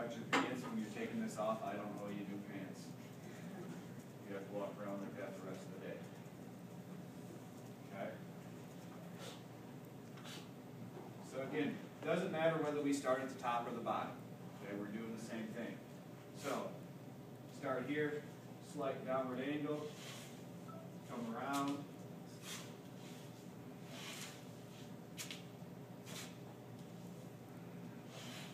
cut your pants when you're taking this off. I don't know how you do pants. You have to walk around like that the rest of the day. Okay? So again, doesn't matter whether we start at the top or the bottom. Okay, we're doing the same thing. So, start here, slight downward angle, come around.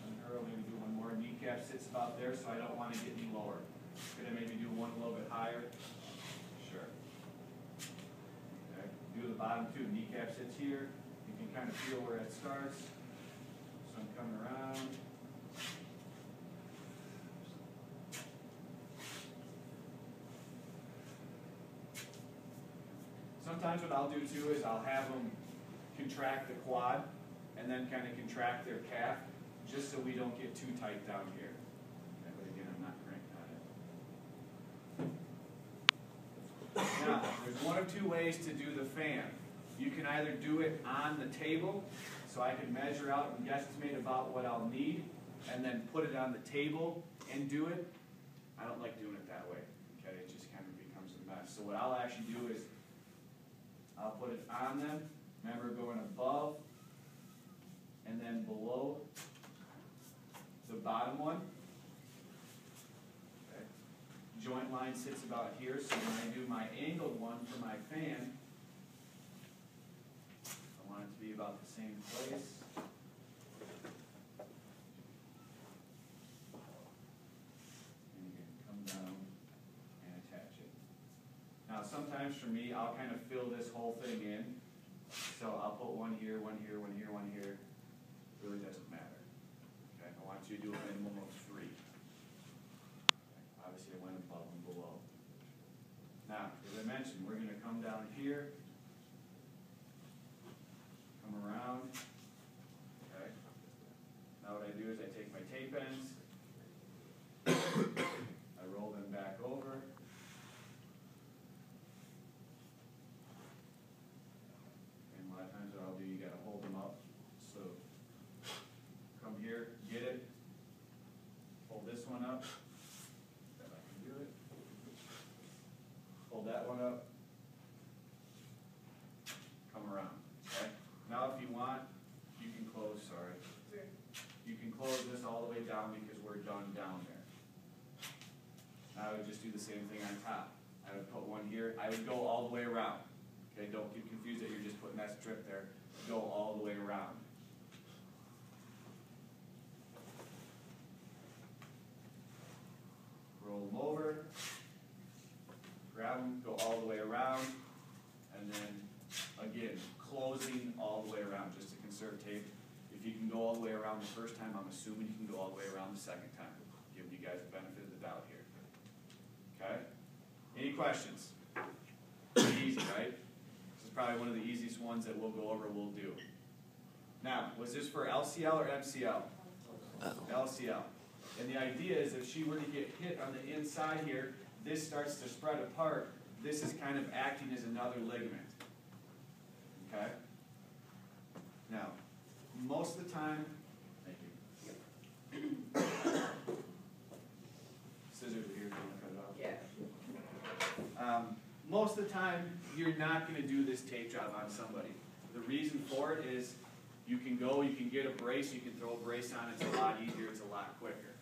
Unhurl, maybe do one more. Kneecap sits about there, so I don't want to get any lower. Could I maybe do one a little bit higher? Sure. Okay, do the bottom too. Kneecap sits here. You can kind of feel where it starts. So I'm coming around. Sometimes what I'll do too is I'll have them contract the quad and then kind of contract their calf just so we don't get too tight down here. Okay, but again, I'm not cranked on it. Now, there's one of two ways to do the fan. You can either do it on the table, so I can measure out and guesstimate about what I'll need, and then put it on the table and do it. I don't like doing it that way. Okay, it just kind of becomes a mess. So what I'll actually do is I'll put it on them. Remember, going above and then below the bottom one. Okay. Joint line sits about here, so when I do my angled one for my fan, I want it to be about the same place. And you can come down and attach it. Now sometimes for me, I'll kind of fill this whole thing in. So I'll put one here, one here, one here, one here. It really doesn't matter. Okay, I want you to do a minimum of 3. Okay. Obviously I went above and below. Now, as I mentioned, we're going to come down here, come around. Okay. Now what I do is I take my tape ends, I roll them back over. Up, if I can do it. Hold that one up. Come around. Okay. Now, if you want, you can close. Sorry, you can close this all the way down because we're done down there. Now I would just do the same thing on top. I would put one here. I would go all the way around. Okay. Don't get confused that you're just putting that strip there. Go all the way around. Roll them over, grab them, go all the way around, and then, again, closing all the way around just to conserve tape. If you can go all the way around the first time, I'm assuming you can go all the way around the second time. Giving you guys the benefit of the doubt here. Okay? Any questions? Pretty easy, right? This is probably one of the easiest ones that we'll go over, we'll do. Now, was this for LCL or MCL? LCL. And the idea is if she were to get hit on the inside here, this starts to spread apart. This is kind of acting as another ligament. Okay? Now, most of the time, thank you. Scissors are here if you want to cut it off. Yeah. Most of the time, you're not going to do this tape job on somebody. The reason for it is you can go, you can get a brace, you can throw a brace on, it's a lot easier, it's a lot quicker.